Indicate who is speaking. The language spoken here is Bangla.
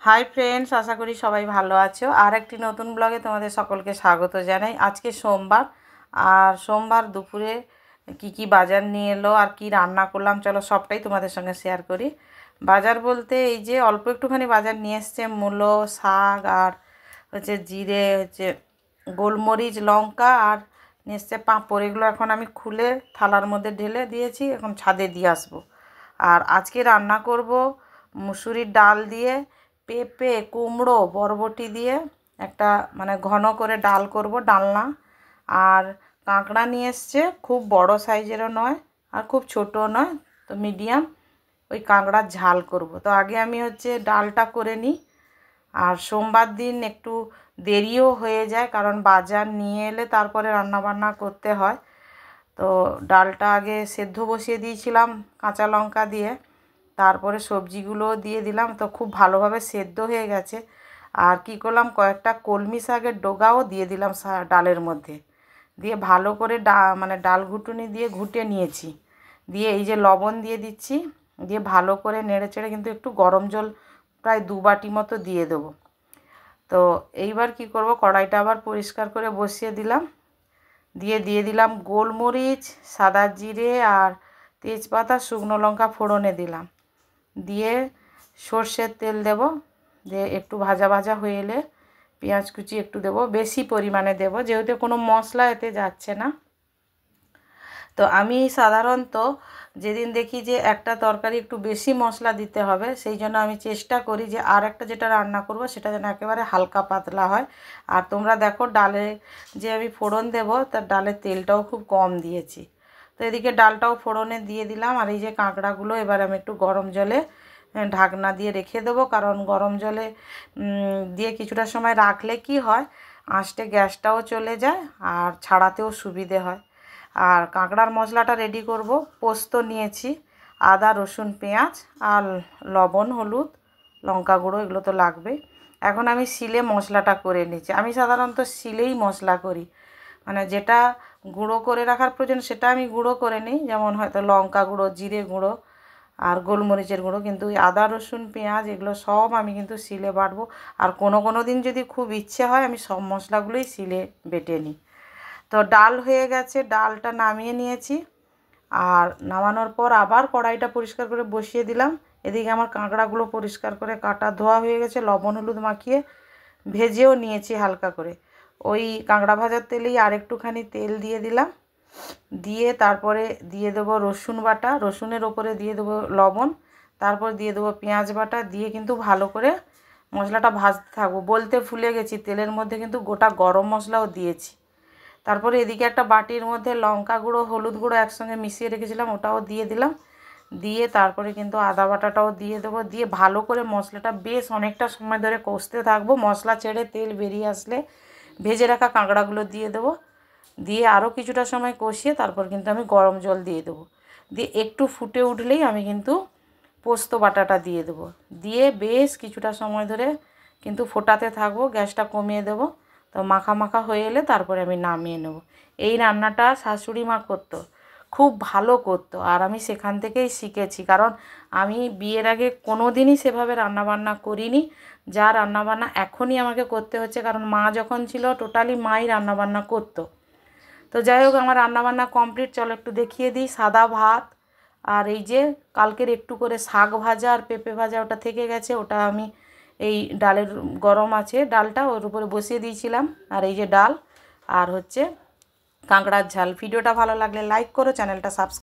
Speaker 1: হাই ফ্রেন্ডস, আশা করি সবাই ভালো আছো। আর একটি নতুন ব্লগে তোমাদের সকলকে স্বাগত জানাই। আজকে সোমবার, আর সোমবার দুপুরে কি বাজার নিয়ে এলো আর কি রান্না করলাম চলো সবটাই তোমাদের সঙ্গে শেয়ার করি। বাজার বলতে এই যে অল্প একটুখানি বাজার নিয়ে এসছে, মূলো, শাক আর হচ্ছে জিরে, হচ্ছে গোলমরিচ, লঙ্কা আর নিয়ে এসছে পাঁপড়। এগুলো এখন আমি খুলে থালার মধ্যে ঢেলে দিয়েছি, এখন ছাদে দিয়ে আসবো। আর আজকে রান্না করব মুসুরির ডাল দিয়ে, পেঁপে, কুমড়ো, বরবটি দিয়ে একটা মানে ঘন করে ডাল করব, ডালনা। আর কাঁকড়া নিয়ে এসছে, খুব বড় সাইজেরও নয় আর খুব ছোটও নয়, তো মিডিয়াম। ওই কাঁকড়ার ঝাল করব। তো আগে আমি হচ্ছে ডালটা করে নিই। আর সোমবার দিন একটু দেরিও হয়ে যায়, কারণ বাজার নিয়ে এলে তারপরে রান্নাবান্না করতে হয়। তো ডালটা আগে সেদ্ধ বসিয়ে দিয়েছিলাম কাঁচা লঙ্কা দিয়ে, তারপরে সবজিগুলো দিয়ে দিলাম, তো খুব ভালোভাবে সেদ্ধ হয়ে গেছে। আর কি করলাম, কয়েকটা কলমি শাকের ডগাও দিয়ে দিলাম ডালের মধ্যে, দিয়ে ভালো করে মানে ডাল ঘুটুনি দিয়ে ঘুটে নিয়েছি। দিয়ে এই যে লবণ দিয়ে দিচ্ছি, দিয়ে ভালো করে নেড়ে চেড়ে কিন্তু একটু গরম জল প্রায় 2 বাটি মতো দিয়ে দেবো। তো এইবার কি করব, কড়াইটা আবার পরিষ্কার করে বসিয়ে দিলাম, দিয়ে দিলাম গোলমরিচ, সাদা জিরে আর তেজপাতা, শুকনো লঙ্কা ফোড়নে দিলাম। দিয়ে সর্ষের তেল দেব, দিয়ে একটু ভাজা ভাজা হয়ে এলে পেঁয়াজ কুচি একটু দেব, বেশি পরিমাণে দেব যেহেতু কোনো মশলা এতে যাচ্ছে না। তো আমি সাধারণত যেদিন দেখি যে একটা তরকারি একটু বেশি মশলা দিতে হবে, সেই জন্য আমি চেষ্টা করি যে আর একটা যেটা রান্না করব সেটা যেন একেবারে হালকা পাতলা হয়। আর তোমরা দেখো ডালে যে আমি ফোড়ন দেব, তার ডালের তেলটাও খুব কম দিয়েছি। তো এদিকে ডালটাও ফোড়নে দিয়ে দিলাম। আর এই যে কাঁকড়াগুলো এবার আমি একটু গরম জলে ঢাকনা দিয়ে রেখে দেবো, কারণ গরম জলে দিয়ে কিছুটা সময় রাখলে কি হয়, আঁচটে গ্যাসটাও চলে যায় আর ছাড়াতেও সুবিধে হয়। আর কাঁকড়ার মশলাটা রেডি করব। পোস্ত নিয়েছি, আদা, রসুন, পেঁয়াজ আর লবণ, হলুদ, লঙ্কা গুঁড়ো, এগুলো তো লাগবেই। এখন আমি শিলে মশলাটা করে নিচ্ছি। আমি সাধারণত শিলেই মশলা করি, মানে যেটা গুঁড়ো করে রাখার প্রয়োজন সেটা আমি গুঁড়ো করে নিই, যেমন হয়তো লঙ্কা গুঁড়ো, জিরে গুঁড়ো আর গোলমরিচের গুঁড়ো। কিন্তু ওই আদা, রসুন, পেঁয়াজ এগুলো সব আমি কিন্তু শিলে বাটবো। আর কোনো দিন যদি খুব ইচ্ছে হয় আমি সব মশলাগুলোই শিলে বেটে নিই। তো ডাল হয়ে গেছে, ডালটা নামিয়ে নিয়েছি। আর নামানোর পর আবার কড়াইটা পরিষ্কার করে বসিয়ে দিলাম। এদিকে আমার কাঁকড়াগুলো পরিষ্কার করে কাটা ধোয়া হয়ে গেছে, লবণ হলুদ মাখিয়ে ভেজেও নিয়েছি হালকা করে। ওই কাঁকড়া ভাজার তেলেই আর একটুখানি তেল দিয়ে দিলাম, দিয়ে তারপরে দিয়ে দেবো রসুন বাটা, রসুনের ওপরে দিয়ে দেবো লবণ, তারপর দিয়ে দেবো পেঁয়াজ বাটা, দিয়ে কিন্তু ভালো করে মশলাটা ভাজতে থাকবো। বলতে ভুলে গেছি, তেলের মধ্যে কিন্তু গোটা গরম মশলাও দিয়েছি। তারপরে এদিকে একটা বাটির মধ্যে লঙ্কা গুঁড়ো, হলুদ গুঁড়ো একসঙ্গে মিশিয়ে রেখেছিলাম, ওটাও দিয়ে দিলাম। দিয়ে তারপরে কিন্তু আদা বাটাটাও দিয়ে দেবো, দিয়ে ভালো করে মশলাটা বেশ অনেকটা সময় ধরে কষতে থাকবো। মশলা ছেড়ে তেল বেরিয়ে আসলে ভেজে রাখা কাঁকড়াগুলো দিয়ে দেবো, দিয়ে আরও কিছুটা সময় কষিয়ে তারপর কিন্তু আমি গরম জল দিয়ে দেবো। দিয়ে একটু ফুটে উঠলেই আমি কিন্তু পোস্ত বাটাটা দিয়ে দেবো, দিয়ে বেশ কিছুটা সময় ধরে কিন্তু ফোটাতে থাকবো, গ্যাসটা কমিয়ে দেবো। তো মাখা মাখা হয়ে এলে তারপরে আমি নামিয়ে নেব। এই রান্নাটা শাশুড়ি মা করতো, খুব ভালো করতো, আর আমি সেখান থেকেই শিখেছি। কারণ আমি বিয়ের আগে কোনো দিনই সেভাবে রান্নাবান্না করিনি, যা রান্নাবান্না এখনই আমাকে করতে হচ্ছে, কারণ মা যখন ছিল টোটালি মাই রান্নাবান্না করতো। তো যাই হোক, আমার রান্নাবান্না কমপ্লিট, চলো একটু দেখিয়ে দিই। সাদা ভাত, আর এই যে কালকের একটু করে শাক ভাজা আর পেঁপে ভাজা ওটা থেকে গেছে, ওটা আমি এই ডালের গরম আছে ডালটা ওর উপরে বসিয়ে দিয়েছিলাম। আর এই যে ডাল, আর হচ্ছে কাঁকড়ার ঝাল। ভিডিওটা ভালো লাগলে লাইক করো, চ্যানেলটা সাবস্ক্রাইব